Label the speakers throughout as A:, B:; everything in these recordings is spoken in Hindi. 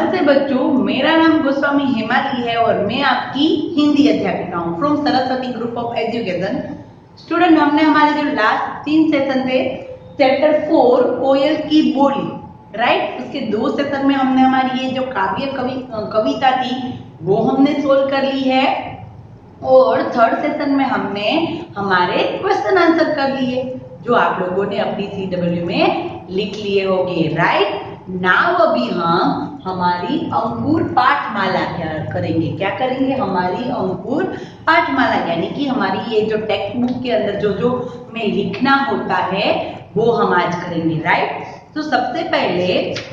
A: नमस्ते बच्चों, मेरा नाम गोस्वामी हेमाली है और मैं आपकी हिंदी अध्यापिका हूँ from Saraswati group of education. Student, हमने हमारे जो लास्ट 3 सेशन थे चैप्टर 4 कोयल की बोली, राइट, उसके 2 सेशन में हमने हमारी ये जो कविता थी वो हमने सोल्व कर ली है और थर्ड सेशन में हमने हमारे क्वेश्चन आंसर कर लिए जो आप लोगों ने अपनी CW में लिख लिए होंगे, राइट। नाउ अभी हम हमारी अंकुर पाठमाला क्या करेंगे, हमारी अंकुर पाठमाला यानी कि हमारी ये जो टेक्स्ट बुक के अंदर जो में लिखना होता है वो हम आज करेंगे, राइट। तो सबसे पहले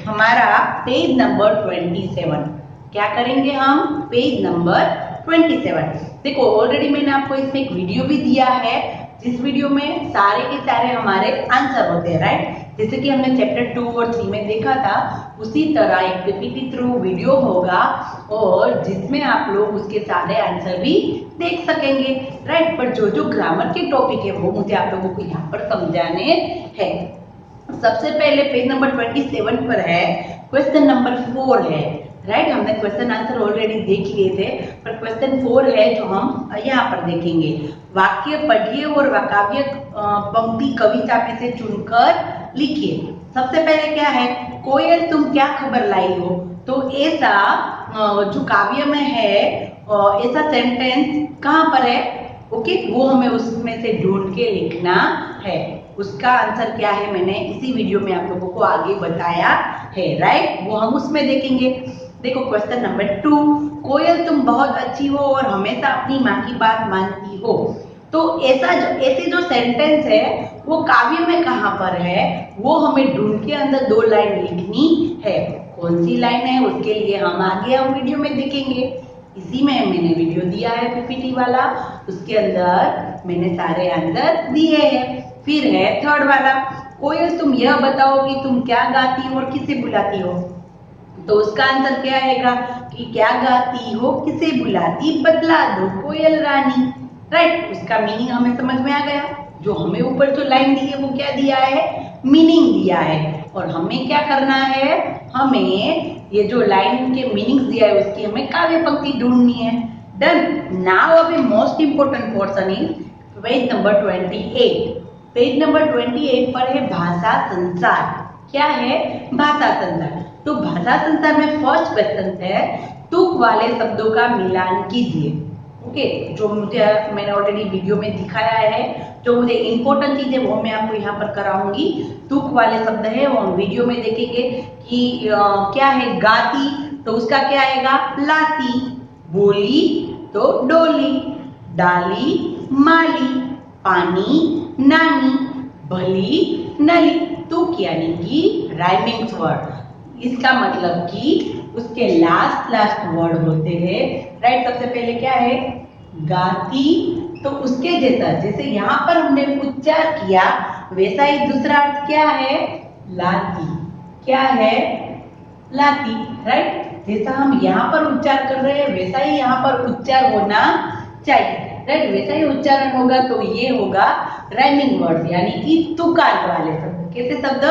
A: हमारा पेज नंबर 27 क्या करेंगे हम, पेज नंबर 27। देखो ऑलरेडी मैंने आपको इसमें एक वीडियो भी दिया है जिस वीडियो में सारे के सारे हमारे आंसर होते हैं, राइट। जैसे कि हमने चैप्टर 2 और 3 में देखा था उसी तरह एक पीपीटी थ्रू वीडियो होगा और जिसमें आप लोग उसके सारे आंसर भी देख सकेंगे, राइट। पर जो ग्रामर के टॉपिक है वो मुझे आप लोगों को यहाँ पर समझाने हैं। सबसे पहले पेज नंबर 27 पर है, क्वेश्चन नंबर 4 है, राइट। हमने क्वेश्चन आंसर ऑलरेडी देख लिए थे पर क्वेश्चन 4 है जो हम यहाँ पर देखेंगे। वाक्य पढ़िए और वाक्य पंक्ति कविता में से चुनकर लिखिए। सबसे पहले क्या है, कोयल तुम क्या खबर लाई हो, तो ऐसा जो काव्य में है ऐसा सेंटेंस कहाँ पर है, ओके, वो हमें उसमें से ढूंढ के लिखना है। उसका आंसर क्या है मैंने इसी वीडियो में आप लोगों को आगे बताया है, राइट, वो हम उसमें देखेंगे। देखो क्वेश्चन नंबर 2, कोयल तुम बहुत अच्छी हो और हमेशा अपनी माँ की बात मानती हो, तो ऐसे जो सेंटेंस है वो काव्य में कहाँ पर है वो हमें ढूंढ के अंदर 2 लाइन लिखनी है। कौन सी लाइन है उसके लिए हम आगे वीडियो में देखेंगे। इसी में मैंने वीडियो दिया है पीपीटी वाला, उसके अंदर मैंने सारे आंसर दिए हैं। फिर है थर्ड वाला, कोयल तुम यह बताओ कि तुम क्या गाती हो और किसे बुलाती हो, तो उसका आंसर क्या आएगा कि क्या गाती हो किसे बुलाती बतला दो कोयल रानी, राइट। उसका मीनिंग हमें समझ में आ गया। जो हमें ऊपर जो लाइन दी है वो क्या दिया है, मीनिंग दिया है और हमें क्या करना है, हमें ये जो लाइन के मीनिंग दिया है उसकी हमें काव्य पंक्ति ढूंढनी है। डन। नाउ अभी most important portion is page number 28। Page number 28 पर है भाषा संसार। क्या है, भाषा संसार। तो भाषा संसार में फर्स्ट क्वेश्चन है तुक वाले शब्दों का मिलान कीजिए, ओके। जो मुझे मैंने ऑलरेडी वीडियो में दिखाया है, जो मुझे इंपॉर्टेंट चीज है वो मैं आपको यहाँ पर कराऊंगी। तुक वाले शब्द है वो हम वीडियो में देखेंगे कि क्या है, गाती तो उसका क्या आएगा लाती, बोली तो डोली, डाली माली, पानी नानी, भली नली। तुक यानी कि राइमिंग वर्ड, इसका मतलब कि उसके लास्ट वर्ड होते हैं, राइट। सबसे पहले क्या है, गाती तो उसके जैसे यहाँ पर हमने उच्चार किया वैसा ही दूसरा अर्थ क्या है, लाती, क्या है लाती, राइट। जैसा हम यहाँ पर उच्चार कर रहे हैं वैसा ही यहाँ पर उच्चार होना चाहिए, राइट। वैसा ही उच्चारण होगा तो ये होगा राइमिंग वर्ड यानी कि तुकार वाले शब्द। कैसे शब्द,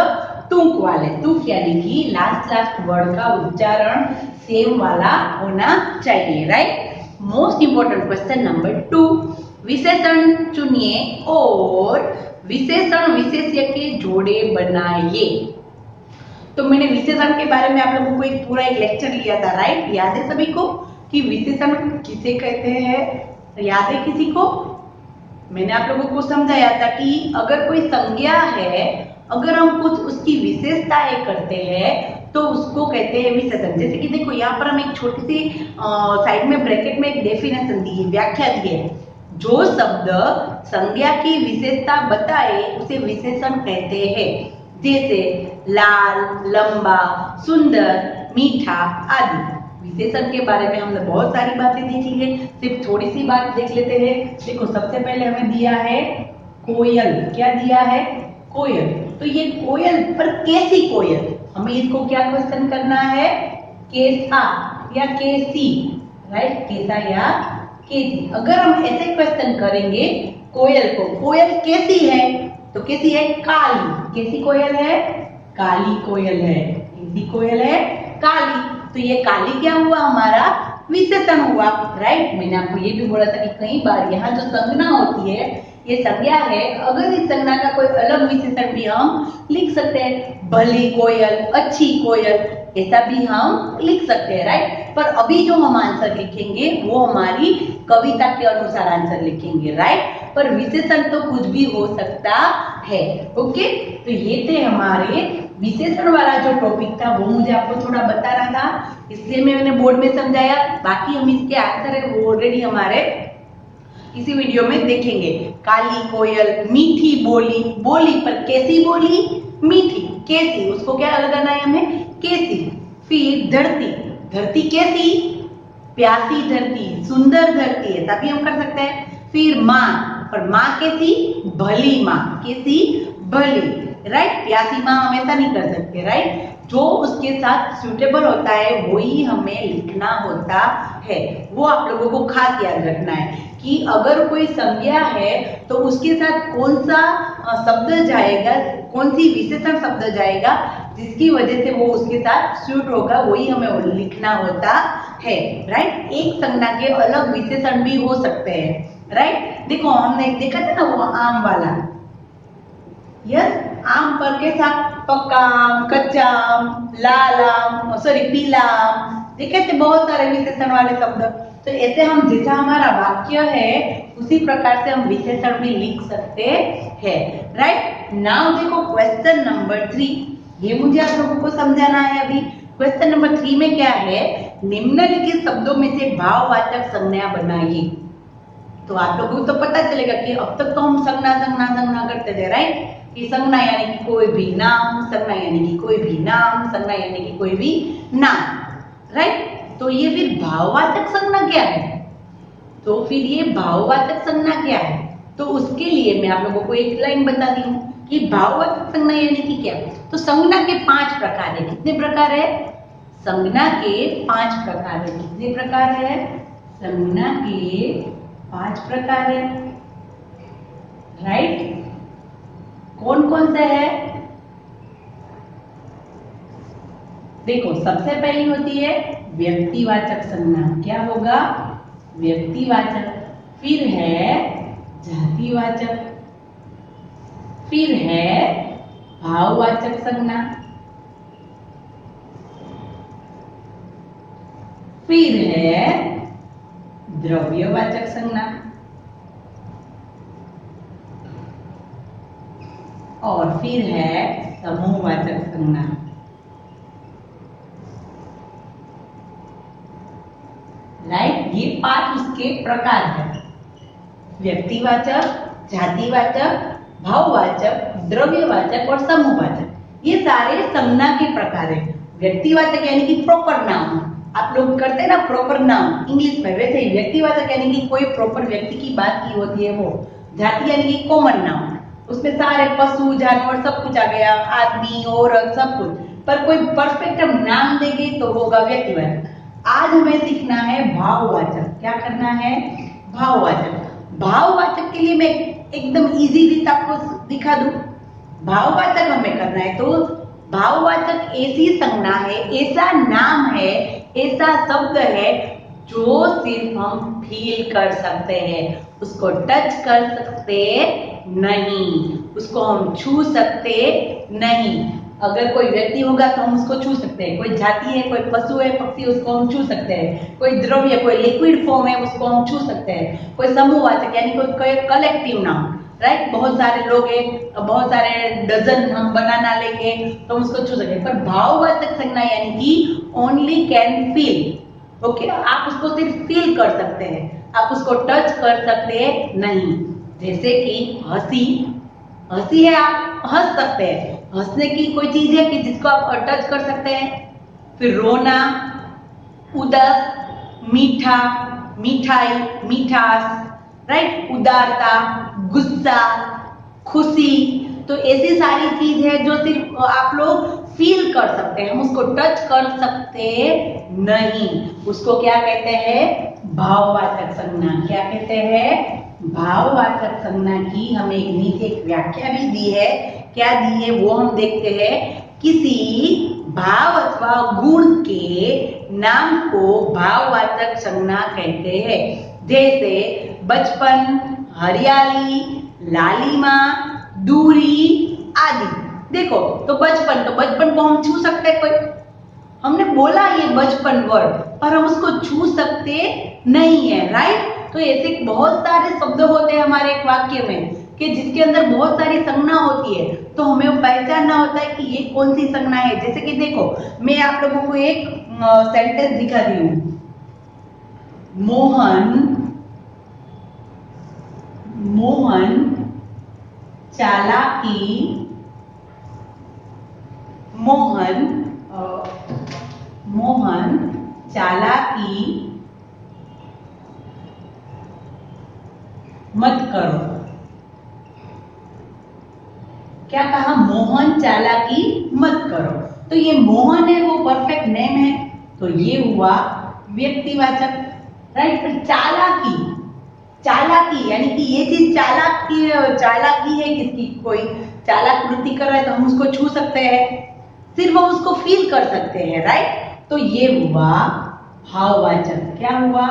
A: तुक वाले, तुक यानी कि लास्ट वर्ड का उच्चारण सेम वाला होना चाहिए, right. Most important question number 2, विशेषण चुनिए और विशेषण विशेष्य के जोड़े बनाइए। तो मैंने विशेषण के बारे में आप लोगों को एक लेक्चर लिया था, राइट। याद है सभी को कि विशेषण किसे कहते हैं, याद है किसी को? मैंने आप लोगों को समझाया था कि अगर कोई संज्ञा है, अगर हम कुछ उसकी विशेषताएं करते हैं तो उसको कहते हैं विशेषण। जैसे कि देखो यहाँ पर हम एक छोटी सी साइड में ब्रैकेट में एक डेफिनेशन दी है, व्याख्या दी है। जो शब्द संज्ञा की विशेषता बताए उसे विशेषण कहते हैं। जैसे लाल, लंबा, सुंदर, मीठा आदि। विशेषण के बारे में हमने बहुत सारी बातें देखी है, सिर्फ थोड़ी सी बात देख लेते हैं। देखो सबसे पहले हमें दिया है कोयल, क्या दिया है, कोयल। तो ये कोयल पर कैसी कोयल, हमें इसको क्या क्वेश्चन करना है, कैसा या कैसी, राइट, कैसा या कैसी। अगर हम ऐसे क्वेश्चन करेंगे कोयल को, कोयल कैसी है, तो कैसी है, काली। कैसी कोयल है, काली कोयल है। कैसी कोयल है, काली। तो ये काली क्या हुआ, हमारा विशेषण हुआ, राइट। मैंने आपको ये भी बोला था कि कई बार यहाँ जो संज्ञा होती है ये संज्ञा है, अगर इस संज्ञा का कोई अलग विशेषण भी हम लिख सकते हैं, भली कोयल, अच्छी कोयल, ऐसा भी हम लिख सकते हैं, राइट। पर अभी जो हम आंसर लिखेंगे वो हमारी कविता के अनुसार आंसर लिखेंगे, राइट। पर विशेषण तो कुछ भी हो सकता है, ओके। तो ये थे हमारे विशेषण वाला जो टॉपिक था, वो मुझे आपको थोड़ा बता रहा था, इसलिए मैंने बोर्ड में समझाया। बाकी हम इसके आंसर है वो ऑलरेडी हमारे इसी वीडियो में देखेंगे। काली कोयल, मीठी बोली, बोली पर कैसी बोली, मीठी, कैसी, उसको क्या लगाना है हमें, कैसी। फिर धरती, धरती कैसी, प्यासी धरती, सुंदर धरती, ऐसा भी हम कर सकते हैं। फिर माँ, पर माँ कैसी, भली माँ, कैसी, भली, राइट। प्यासी माँ हम ऐसा नहीं कर सकते, राइट। जो उसके साथ सुटेबल होता है वही हमें लिखना होता है, वो आप लोगों को खास याद रखना है कि अगर कोई संज्ञा है तो उसके साथ कौन सा शब्द जाएगा, कौन सी विशेषण शब्द जाएगा जिसकी वजह से वो उसके साथ सूट होगा, वही हमें लिखना होता है, राइट। एक संज्ञा के अलग विशेषण भी हो सकते हैं, राइट। देखो हमने देखा था ना वो आम वाला, यस, आम पर कैसा, पक्का आम, कच्चा आम, लाल आम, सॉरी पीला आम, देखे थे बहुत सारे विशेषण वाले शब्द। तो ऐसे हम जैसा हमारा वाक्य है उसी प्रकार से हम विशेषण भी लिख सकते हैं, राइट। नाउ देखो क्वेश्चन नंबर 3, ये मुझे आप लोगों को समझाना है अभी। क्वेश्चन नंबर 3 में क्या है, निम्नलिखित शब्दों में से भाववाचक संज्ञा बनाइए। तो आप लोगों को तो पता चलेगा कि अब तक तो हम संज्ञा करते थे, राइट। कि संज्ञा यानी कि कोई भी नाम, संज्ञा यानी कि कोई भी नाम, संज्ञा यानी कि कोई भी नाम, राइट। तो ये फिर भाववाचक संज्ञा क्या है, तो फिर ये भाववाचक संज्ञा क्या है, तो उसके लिए मैं आप लोगों को एक लाइन बताती हूँ कि भाववाचक संज्ञा यानी कि क्या। तो संज्ञा के 5 प्रकार है, कितने प्रकार है, संज्ञा के 5 प्रकार है, कितने प्रकार है, संज्ञा के 5 प्रकार है, राइट। कौन कौन से है, देखो सबसे पहली होती है व्यक्तिवाचक संज्ञा, क्या होगा, व्यक्तिवाचक। फिर है जातिवाचक, फिर है भाववाचक संज्ञा, फिर है द्रव्यवाचक संज्ञा, और फिर है समूहवाचक संज्ञा, राइट। ये 5 उसके प्रकार है, व्यक्तिवाचक, जातिवाचक, भाववाचक, द्रव्यवाचक और समूहवाचक। ये सारे संज्ञा के प्रकार है। व्यक्तिवाचक यानी कि प्रॉपर नाउन, आप लोग करते हैं ना प्रॉपर नाउन इंग्लिश में, वैसे ही व्यक्तिवाचक यानी कि कोई प्रॉपर व्यक्ति की बात की होती है वो। जाति यानी कि कॉमन नाउन, उसमें सारे पशु जानवर सब कुछ आ गया, आदमी औरत सब कुछ, पर कोई परफेक्ट हम नाम देंगे तो होगा व्यक्तिवाचक। आज हमें सीखना है भाववाचक, क्या करना है, भाववाचक। भाववाचक के लिए मैं एकदम इजी रीत आपको दिखा दूं। भाववाचक हमें करना है तो भाववाचक ऐसी संज्ञा है, ऐसा नाम है, ऐसा शब्द है जो सिर्फ हम फील कर सकते हैं, उसको टच कर सकते नहीं, उसको हम छू सकते नहीं। अगर कोई व्यक्ति होगा तो हम उसको छू सकते हैं, कोई जाति है, कोई पशु है, पक्षी, उसको हम छू सकते हैं, कोई द्रव्य, कोई लिक्विड फॉर्म है, उसको हम छू सकते हैं, कोई समूहवाचक यानी कोई कलेक्टिव नाउन, राइट। बहुत सारे लोग हैं, बहुत सारे डजन हम बनाना लेंगे तो हम उसको छू सकते हैं। पर भाववाचक संज्ञा यानी कि ओनली कैन फील, ओके, आप उसको सिर्फ फील कर सकते हैं, आप उसको टच कर सकते नहीं। जैसे कि हंसी, हंसी है, आप हंस सकते हैं, हंसने की कोई चीज है कि जिसको आप टच कर सकते हैं। फिर रोना, उदास, मीठा, मिठाई, मिठास, राइट, उदारता, गुस्सा, खुशी, तो ऐसी सारी चीज है जो सिर्फ आप लोग फील कर सकते हैं, हम उसको टच कर सकते नहीं। उसको क्या कहते हैं, भाववाचक संज्ञा। क्या कहते हैं, भाववाचक संज्ञा की हमें नीचे एक व्याख्या भी दी है, क्या दी है वो हम देखते हैं। किसी भाव अथवा गुण के नाम को भाववाचक संज्ञा कहते हैं। जैसे बचपन, हरियाली, लालिमा, दूरी आदि। देखो तो बचपन को हम छू सकते हैं? कोई हमने बोला ये बचपन वर्ड, पर हम उसको छू सकते नहीं है, राइट। तो ऐसे बहुत सारे शब्द होते हैं हमारे एक वाक्य में कि जिसके अंदर बहुत सारी संज्ञा होती है, तो हमें वो पहचानना होता है कि ये कौन सी संज्ञा है। जैसे कि देखो, मैं आप लोगों को एक सेंटेंस दिखा दी हूं। मोहन चालाकी मत करो। क्या कहा? मोहन चालाकी मत करो। तो ये मोहन है, वो परफेक्ट नेम है, तो ये हुआ व्यक्तिवाचक, राइट। फिर चालाकी यानी कि ये चीज चालाकी है किसकी? कोई चालाक वृत्ति कर रहा है तो हम उसको छू सकते हैं, सिर्फ हम उसको फील कर सकते हैं, राइट। तो ये हुआ भाववाचक। क्या हुआ?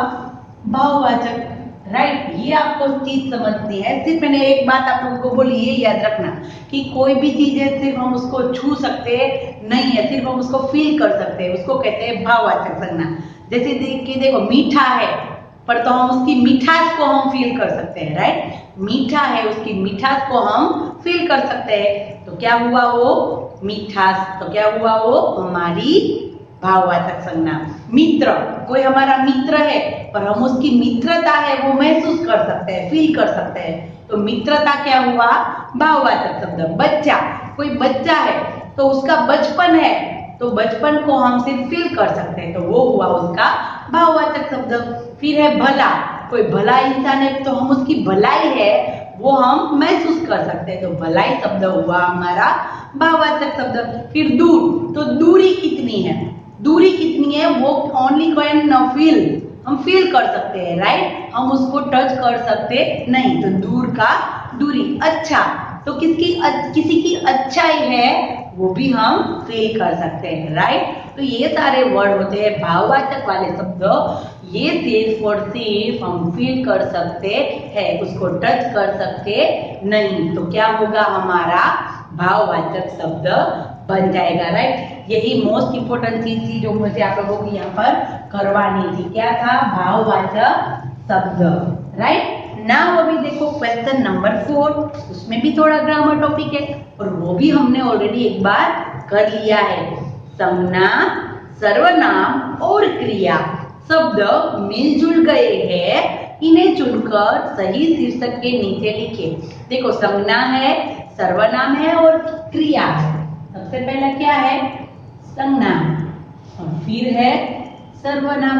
A: भाववाचक, राइट। ये आपको चीज समझनी है। सिर्फ मैंने एक बात आप लोगों को बोली, ये याद रखना कि कोई भी चीज है सिर्फ हम उसको छू सकते नहीं है, सिर्फ हम उसको फील कर सकते हैं, उसको कहते हैं भाववाचक संज्ञा। जैसे देखो मीठा है, पर तो हम उसकी मिठास को हम फील कर सकते हैं, राइट। मीठा है, उसकी मिठास को हम फील कर सकते हैं, तो क्या हुआ? वो मिठास। तो क्या हुआ? वो हमारी भाववाचक संज्ञा। मित्र, कोई हमारा मित्र है, पर हम उसकी मित्रता है वो महसूस कर सकते हैं, फील कर सकते हैं, तो मित्रता क्या हुआ? भाववाचक शब्द। बच्चा, कोई बच्चा है तो उसका बचपन है, तो बचपन को हम सिर्फ फील कर सकते हैं, तो वो हुआ उसका भाववाचक शब्द। फिर है भला, कोई भला इंसान है तो हम उसकी भलाई है वो हम महसूस कर सकते हैं, तो भलाई शब्द हुआ हमारा भाववाचक शब्द। फिर दूर, तो दूरी कितनी है? दूरी कितनी है वो ओनली कैन फील, हम फील कर सकते हैं, राइट। हम उसको टच कर सकते नहीं, तो दूर का दूरी। अच्छा, तो किसी की अच्छाई है वो भी हम फील कर सकते हैं, राइट। तो ये सारे वर्ड होते हैं भाववाचक वाले शब्द, ये सिर्फ और सिर्फ हम फील कर सकते हैं, उसको टच कर सकते नहीं, तो क्या होगा? हमारा भाववाचक शब्द बन जाएगा, राइट। यही मोस्ट इंपोर्टेंट चीज थी जो मुझे आप लोगों की यहाँ पर करवानी थी। क्या था? भाववाचक शब्द, राइट। नाउ अभी देखो क्वेश्चन नंबर 4, उसमें भी थोड़ा ग्रामर टॉपिक है और वो भी हमने ऑलरेडी एक बार कर लिया है। संज्ञा, सर्वनाम और क्रिया शब्द मिलजुल गए हैं, इन्हें चुनकर सही शीर्षक के नीचे लिखे। देखो, संज्ञा है, सर्वनाम है और क्रिया है। सबसे पहला क्या है? संज्ञा, और फिर है सर्वनाम,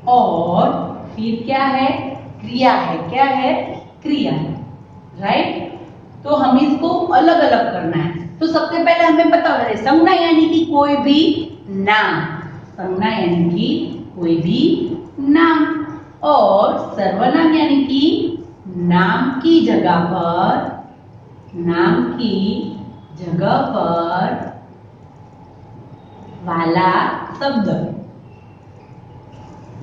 A: और फिर क्या है? क्रिया है। क्या है? क्रिया, राइट। तो हम इसको अलग अलग करना है। तो सबसे पहले हमें पता होना है संज्ञा यानी कि कोई भी नाम, संज्ञा यानी कि कोई भी नाम, और सर्वनाम यानी कि नाम की जगह पर वाला शब्द,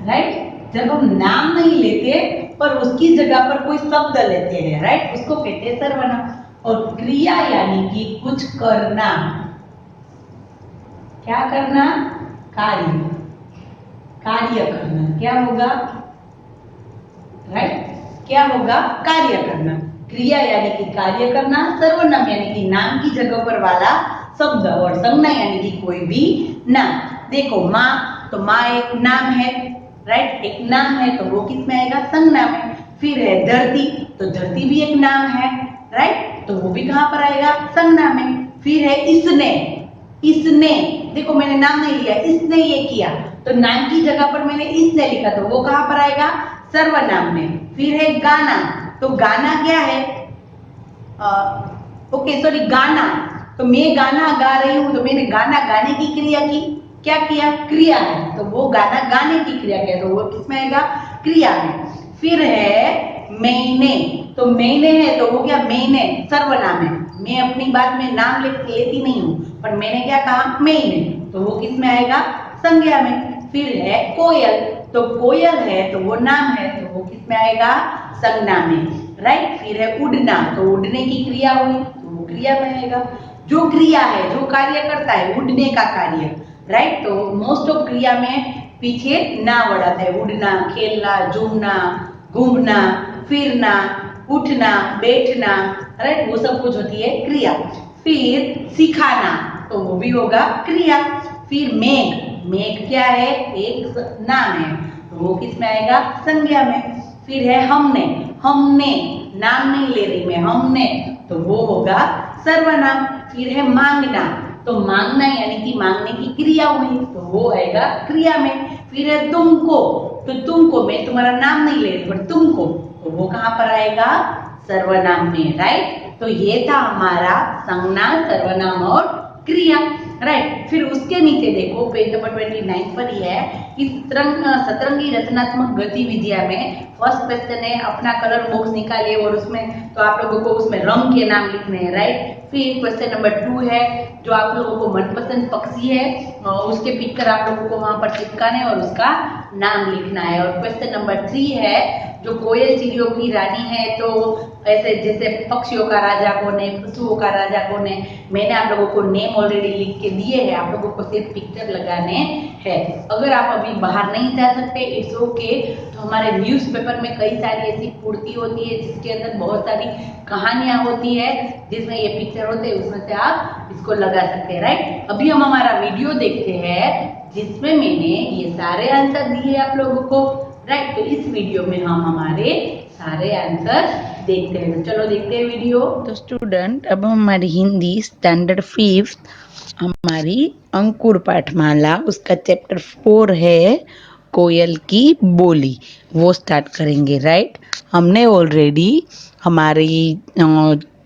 A: राइट। जब हम नाम नहीं लेते पर उसकी जगह पर कोई शब्द लेते हैं, राइट, उसको कहते हैं सर्वनाम। और क्रिया यानी कि कुछ करना। क्या करना? कार्य करना। क्या होगा? राइट, क्या होगा? कार्य करना। क्रिया यानी कि कार्य करना, सर्वनाम यानी कि नाम की जगह पर वाला शब्द, और संज्ञा यानी कि कोई भी नाम। देखो माँ, तो माँ एक नाम है, राइट, एक नाम है, तो वो किस में आएगा? संज्ञा में। फिर है धरती, तो धरती भी एक नाम है, राइट, तो वो भी कहाँ पर आएगा? संज्ञा में। फिर है इसने, देखो मैंने नाम नहीं लिया, इसने ये किया, तो नाम की जगह पर मैंने इसने लिखा, तो वो कहाँ पर आएगा? सर्वनाम में। फिर है गाना, तो गाना क्या है? गाना, तो मैं गाना गा रही हूं, तो मैंने गाना गाने की क्रिया की। क्या किया? क्रिया है, तो वो गाना गाने की क्रिया किया, तो वो किसमें आएगा? क्रिया में। फिर है मैंने, तो मैंने है तो हो गया मैंने, सर्वनाम है। मैं अपनी बात में नाम लेती नहीं हूँ, पर मैंने क्या कहा, मैंने, तो वो किस में आएगा, संज्ञा में। फिर है कोयल, तो कोयल है तो वो नाम है, तो वो किस में आएगा, संज्ञा में, राइट। फिर है उड़ना, तो उड़ने की क्रिया हुई तो वो क्रिया में आएगा। जो क्रिया है, जो कार्य करता है, उड़ने का कार्य, राइट। तो मोस्ट ऑफ क्रिया में पीछे ना वर्ड आता है, उड़ना, खेलना, झूमना, घूमना, फिरना, उठना, बैठना, राइट, वो सब कुछ होती है क्रिया। फिर सिखाना, तो वो भी होगा क्रिया। फिर मेघ, मेघ क्या है, एक नाम है, तो वो किस में आएगा, संज्ञा में। फिर है हमने, हमने, नाम नहीं ले रही मैं, हमने, तो वो होगा सर्वनाम। फिर है मांगना, तो मांगना यानी कि मांगने की क्रिया हुई, तो वो आएगा क्रिया में। फिर है तुमको, तो तुमको, मैं तुम्हारा नाम नहीं ले रही पर तुमको, तो वो कहाँ पर आएगा, सर्वनाम में, राइट। तो ये था हमारा संज्ञा, सर्वनाम और क्रिया, राइट। फिर उसके नीचे देखो पेज नंबर 29 पर ही है कि सतरंगी रचनात्मक गतिविधियां में फर्स्ट क्वेश्चन है, अपना कलर बॉक्स निकालिए और उसमें तो आप लोगों को उसमें रंग के नाम लिखने हैं, राइट। फिर क्वेश्चन नंबर 2 है, जो आप लोगों को मनपसंद पक्षी है उसके पिक्चर आप लोगों को वहां पर चिपकाने और उसका नाम लिखना है। और क्वेश्चन नंबर 3 है, जो कोयल चिड़ियों की रानी है, तो ऐसे जैसे पक्षियों का राजा कौन है, पशुओं का राजा कौन है, मैंने आप लोगों को नेम ऑलरेडी लिख के दिए हैं, आप लोगों को सिर्फ पिक्चर लगाने हैं। अगर आप अभी बाहर नहीं जा सकते, इट्स ओके, तो हमारे न्यूज़पेपर में कई सारी ऐसी पूर्ति होती है जिसके अंदर बहुत सारी कहानियां होती है, जिसमें ये पिक्चर होते हैं, उसमें से आप इसको लगा सकते हैं, राइट। अभी हम हमारा वीडियो देखते हैं जिसमें मैंने ये सारे आंसर दिए आप लोगों को, राइट। तो इस वीडियो में हम हमारे सारे आंसर देखते हैं, तो चलो देखते हैं वीडियो।
B: तो स्टूडेंट, अब हमारी हिंदी स्टैंडर्ड 5 हमारी अंकुर पाठमाला, उसका चैप्टर 4 है कोयल की बोली, वो स्टार्ट करेंगे, राइट। हमने ऑलरेडी हमारी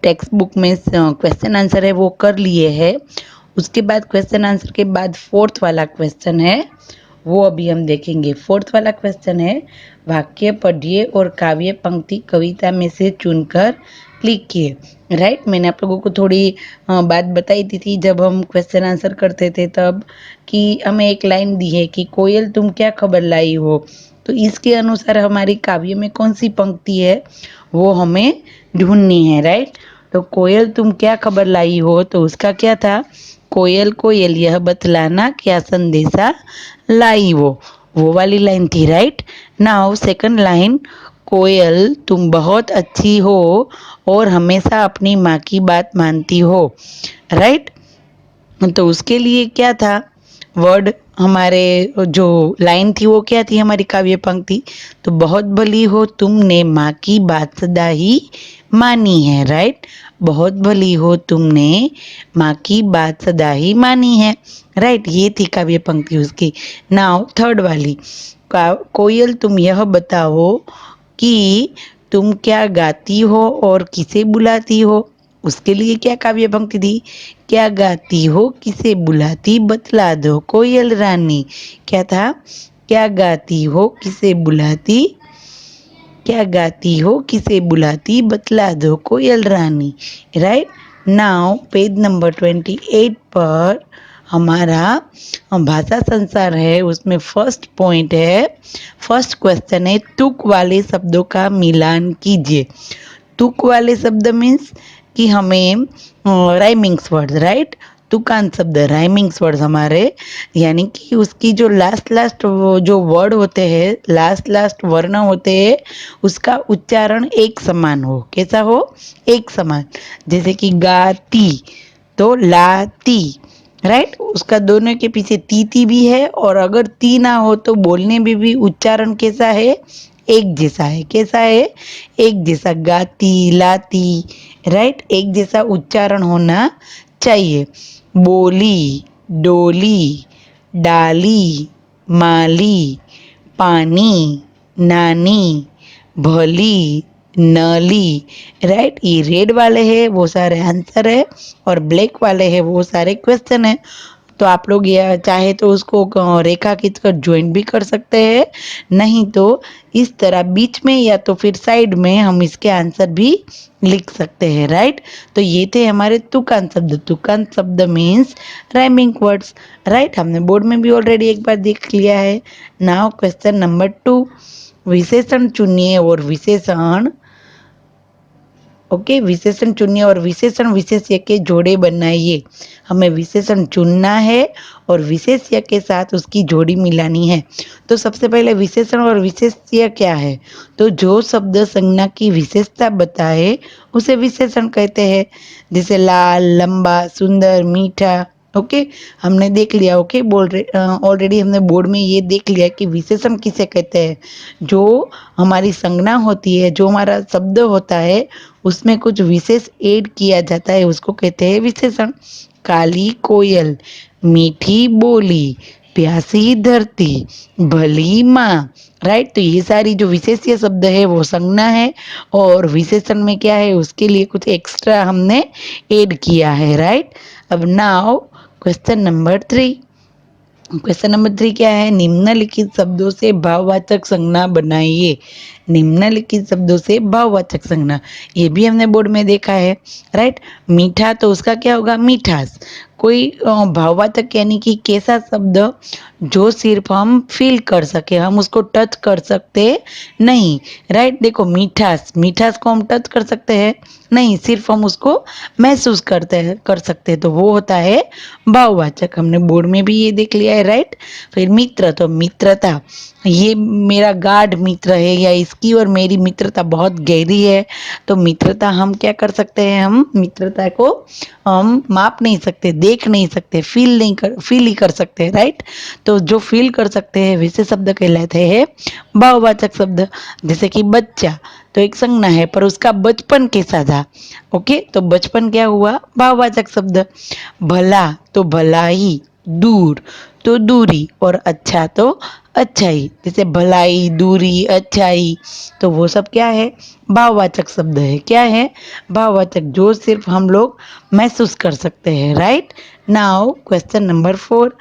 B: टेक्स्ट बुक में क्वेश्चन आंसर है वो कर लिए हैं। उसके बाद क्वेश्चन आंसर के बाद फोर्थ वाला क्वेश्चन है, वो अभी हम देखेंगे। फोर्थ वाला क्वेश्चन है, वाक्य पढ़िए और काव्य पंक्ति कविता में से चुनकर लिखिए, राइट। मैंने आप लोगों को थोड़ी बात बताई दी थी जब हम क्वेश्चन आंसर करते थे तब, कि हमें एक लाइन दी है कि कोयल तुम क्या खबर लाई हो, तो इसके अनुसार हमारी काव्य में कौन सी पंक्ति है वो हमें ढूंढनी है, राइट। तो कोयल तुम क्या खबर लाई हो, तो उसका क्या था, कोयल कोयल यह बतलाना क्या संदेशा लाई, वो वाली लाइन थी, राइट। नाउ सेकंड लाइन, कोयल तुम बहुत अच्छी हो और हमेशा अपनी माँ की बात मानती हो, राइट। तो उसके लिए क्या था, वर्ड हमारे जो लाइन थी वो क्या थी हमारी काव्य पंक्ति, तो बहुत भली हो तुमने माँ की बात सदा ही मानी है, राइट। बहुत भली हो तुमने माँ की बात सदा ही मानी है, राइट। ये थी काव्य पंक्ति उसकी। नाउ थर्ड वाली, कोयल तुम यह बताओ कि तुम क्या गाती हो और किसे बुलाती हो, उसके लिए क्या काव्य पंक्ति दी, क्या गाती हो किसे बुलाती बतला दो कोयल रानी, क्या था, क्या गाती हो किसे बुलाती, क्या गाती हो किसे बुलाती बतला दो कोयल रानी, राइट। नाउ पेज नंबर 28 पर हमारा भाषा संसार है, उसमें फर्स्ट पॉइंट है, फर्स्ट क्वेश्चन है, तुक वाले शब्दों का मिलान कीजिए। तुक वाले शब्द मीन्स कि हमें राइमिंग्स वर्ड, राइट। तुकान शब्द राइमिंग्स वर्ड हमारे, यानी कि उसकी जो लास्ट जो वर्ड होते हैं, लास्ट वर्ण होते हैं, उसका उच्चारण एक समान हो, कैसा हो, एक समान। जैसे कि गाती तो लाती, राइट। उसका दोनों के पीछे ती भी है, और अगर ती ना हो तो बोलने में भी उच्चारण कैसा है, एक जैसा है, कैसा है, एक जैसा, गाती लाती, राइट, एक जैसा उच्चारण होना चाहिए। बोली, डोली, डाली, माली, पानी, नानी, भली, नली, राइट। ये रेड वाले हैं वो सारे आंसर है और ब्लैक वाले हैं वो सारे क्वेश्चन है। तो आप लोग ये चाहे तो उसको रेखा खींचकर ज्वाइंट भी कर सकते हैं, नहीं तो इस तरह बीच में या तो फिर साइड में हम इसके आंसर भी लिख सकते हैं, राइट। तो ये थे हमारे तुकांत शब्द। तुकांत शब्द मीन्स राइमिंग वर्ड्स, राइट। हमने बोर्ड में भी ऑलरेडी एक बार देख लिया है। नाउ क्वेश्चन नंबर 2, विशेषण चुनिए और विशेषण, ओके, विशेषण चुनिए और विशेषण विशेष्य के जोड़े बनाइए। हमें विशेषण चुनना है और विशेष्य के साथ उसकी जोड़ी मिलानी है। तो सबसे पहले विशेषण और विशेष्य क्या है, तो जो शब्द संज्ञा की विशेषता बताए उसे विशेषण कहते हैं। जैसे लाल, लंबा, सुंदर, मीठा, ओके, हमने देख लिया। ओके, ऑलरेडी हमने बोर्ड में ये देख लिया कि विशेषण किसे कहते हैं। जो हमारी संज्ञा होती है, जो हमारा शब्द होता है, उसमें कुछ विशेष ऐड किया जाता है, उसको कहते हैं विशेषण। काली कोयल, मीठी बोली, प्यासी धरती, भली माँ, राइट। तो ये सारी जो विशेष्य शब्द है वो संज्ञा है, और विशेषण में क्या है, उसके लिए कुछ एक्स्ट्रा हमने ऐड किया है, राइट। अब now question number 3। Question number 3 क्या है, निम्नलिखित शब्दों से भाववाचक संज्ञा बनाइए। निम्नलिखित शब्दों से भाववाचक संज्ञा, ये भी हमने बोर्ड में देखा है, राइट। मीठा, तो उसका क्या होगा, मिठास। कोई भाववाचक यानी कि कैसा शब्द जो सिर्फ हम फील कर सके, हम उसको टच कर सकते नहीं, राइट। देखो मिठास, मिठास को हम टच कर सकते हैं नहीं, सिर्फ हम उसको महसूस करते हैं, कर सकते हैं, तो वो होता है भाववाचक। हमने बोर्ड में भी ये देख लिया है, राइट। फिर मित्र, तो मित्रता, ये मेरा गाढ़ मित्र है या इसकी और मेरी मित्रता बहुत गहरी है, तो मित्रता हम क्या कर सकते हैं, हम मित्रता को हम माप नहीं सकते, देख नहीं सकते, फील ही कर सकते हैं, राइट। तो जो फील कर सकते हैं वैसे शब्द कहलाते हैं भाववाचक शब्द। जैसे कि बच्चा, तो एक संज्ञा है पर उसका बचपन कैसा था, ओके, तो बचपन क्या हुआ, भाववाचक शब्द। भला, तो भलाई, दूर, तो दूरी, और अच्छा, तो अच्छाई। जैसे भलाई, दूरी, अच्छाई, तो वो सब क्या है, भाववाचक शब्द है। क्या है, भाववाचक, जो सिर्फ हम लोग महसूस कर सकते हैं, राइट। नाउ क्वेश्चन नंबर 4,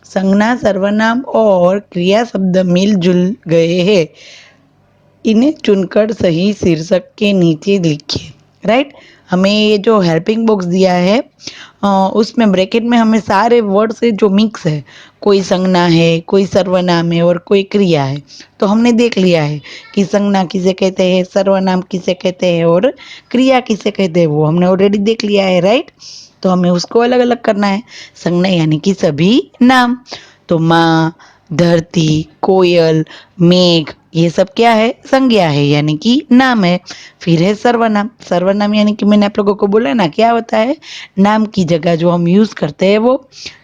B: संज्ञा, सर्वनाम और क्रिया शब्द मिलजुल गए हैं, इन्हें चुनकर सही शीर्षक के नीचे लिखिए, राइट। हमें ये जो हेल्पिंग बॉक्स दिया है उसमें ब्रैकेट में हमें सारे वर्ड से जो मिक्स है, कोई संज्ञा है, कोई सर्वनाम है और कोई क्रिया है। तो हमने देख लिया है कि संज्ञा किसे कहते हैं, सर्वनाम किसे कहते हैं और क्रिया किसे कहते हैं, वो हमने ऑलरेडी देख लिया है, राइट। तो हमें उसको अलग अलग करना है। संज्ञा यानी कि सभी नाम, तो माँ, धरती, कोयल, मेघ, ये सब क्या है, संज्ञा है यानी कि नाम है। फिर है सर्वनाम। सर्वनाम यानी कि मैंने आप लोगों को बोला ना, क्या होता है, नाम की जगह जो हम यूज करते हैं वो।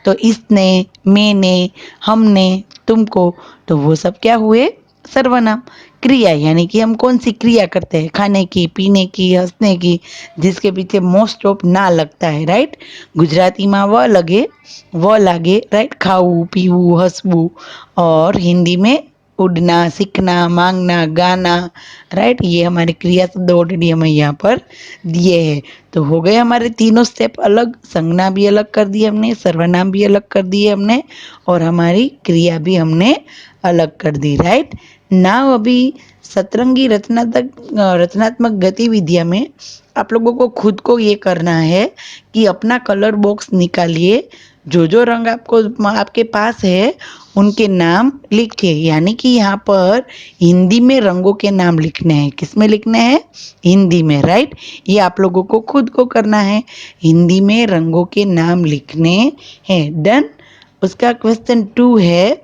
B: तो इसने, मैंने, हमने, तुमको, तो वो सब क्या हुए, सर्वनाम। क्रिया यानी कि हम कौन सी क्रिया करते हैं, खाने की, पीने की, हंसने की, जिसके पीछे मोस्ट ऑफ ना लगता है, राइट। गुजराती में व लागे, राइट, खाऊ, पीवू, हंसવું, और हिंदी में उड़ना, सीखना, मांगना, गाना, राइट। ये हमारे क्रिया शब्द ऑलरेडी हमें यहाँ पर दिए हैं। तो हो गए हमारे तीनों स्टेप अलग, संज्ञा भी अलग कर दी हमने, सर्वनाम भी अलग कर दिए हमने, और हमारी क्रिया भी हमने अलग कर दी, राइट। नाउ अभी सतरंगी रचनात्मक गतिविधियां में आप लोगों को खुद को ये करना है कि अपना कलर बॉक्स निकालिए, जो रंग आपके पास है उनके नाम लिखिए। यानी कि यहाँ पर हिंदी में रंगों के नाम लिखने हैं। किस में लिखने हैं, हिंदी में, राइट। ये आप लोगों को खुद को करना है, हिंदी में रंगों के नाम लिखने हैं। डन। उसका क्वेश्चन 2 है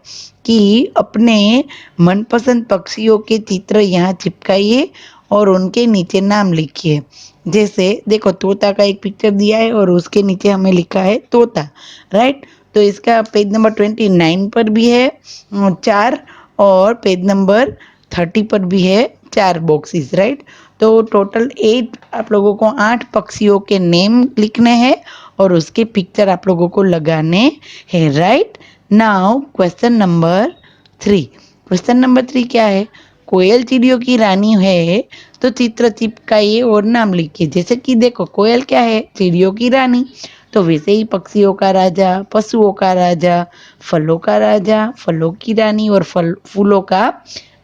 B: कि अपने मनपसंद पक्षियों के चित्र यहाँ चिपकाइए और उनके नीचे नाम लिखिए। जैसे देखो, तोता का एक पिक्चर दिया है और उसके नीचे हमें लिखा है तोता, राइट। तो इसका पेज नंबर 29 पर भी है 4, और पेज नंबर 30 पर भी है 4 बॉक्सेस, राइट। तो टोटल 8, आप लोगों को 8 पक्षियों के नेम लिखने हैं और उसके पिक्चर आप लोगों को लगाने हैं, right. Now question number 3। Question number 3 क्या है, कोयल चिड़ियों की रानी है, तो चित्र चिपकाइए और नाम लिखिए। जैसे कि देखो, कोयल क्या है, चिड़ियों की रानी, तो वैसे ही पक्षियों का राजा, पशुओं का राजा, फलों का राजा, फलों की रानी और फूलों का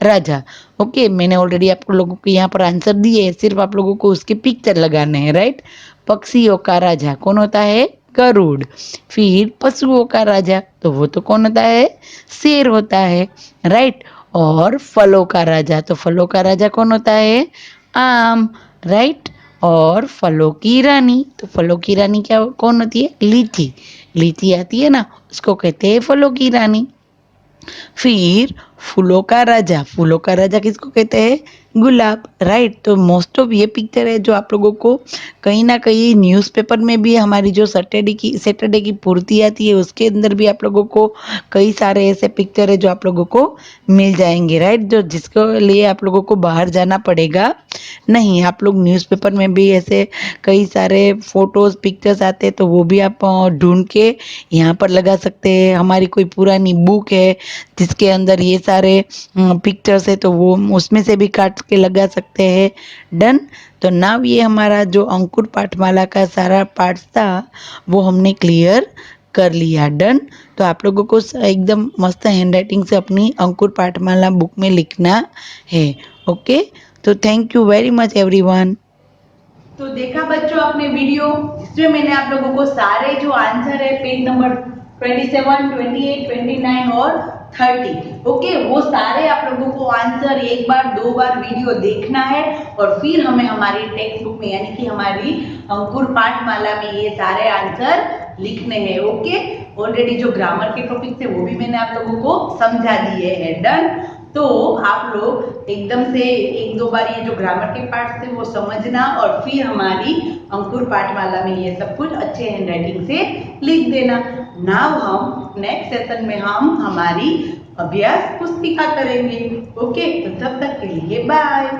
B: राजा। ओके, मैंने ऑलरेडी आप लोगों को यहाँ पर आंसर दिए हैं, सिर्फ आप लोगों को उसके पिक्चर लगाने हैं, राइट। पक्षियों का राजा कौन होता है? गरुड़। फिर पशुओं का राजा तो वो तो कौन होता है? शेर होता है, राइट। और फलों का राजा, तो फलों का राजा कौन होता है? आम, राइट। और फलों की रानी, तो फलों की रानी क्या कौन होती है? लीची। लीची आती है ना, उसको कहते हैं फलों की रानी। फिर फूलों का राजा, फूलों का राजा किसको कहते हैं? गुलाब, राइट। तो मोस्ट ऑफ ये पिक्चर है जो आप लोगों को कहीं ना कहीं न्यूज़पेपर में भी, हमारी जो सैटरडे की पूर्ति आती है उसके अंदर भी आप लोगों को कई सारे ऐसे पिक्चर है जो आप लोगों को मिल जाएंगे, राइट। जो जिसके लिए आप लोगों को बाहर जाना पड़ेगा नहीं, आप लोग न्यूज़पेपर में भी ऐसे कई सारे फोटोज पिक्चर्स आते हैं तो वो भी आप ढूंढ के यहाँ पर लगा सकते हैं। हमारी कोई पुरानी बुक है जिसके अंदर ये सारे पिक्चर्स है तो वो उसमें से भी काट के लगा सकते हैं। डन। तो नाउ ये हमारा जो अंकुर पाठमाला का सारा पार्ट था वो हमने क्लियर कर लिया। डन। तो आप लोगों को एकदम मस्त हैंडराइटिंग से अपनी अंकुर पाठमाला बुक में लिखना है। ओके, तो thank you very much everyone.
A: तो देखा बच्चों आपने वीडियो, जिसमें मैंने आप लोगों को सारे जो आंसर है पेज नंबर 27, 28, 29 और 30, ओके, वो सारे आप लोगों को आंसर एक बार दो बार वीडियो देखना है और फिर हमें हमारी टेक्स्ट बुक में यानी कि हमारी अंकुर पाठमाला में ये सारे आंसर लिखने हैं। ओके, ऑलरेडी जो ग्रामर के टॉपिक थे वो भी मैंने आप लोगों को समझा दिए हैं। डन। तो आप लोग एकदम से एक दो बार ये जो ग्रामर के पार्ट थे वो समझना और फिर हमारी अंकुर पाठमाला में ये सब कुछ अच्छे हैंडराइटिंग से लिख देना। नाउ हम नेक्स्ट सेशन में हम हमारी अभ्यास पुस्तिका करेंगे। ओके, तो तब तक के लिए बाय।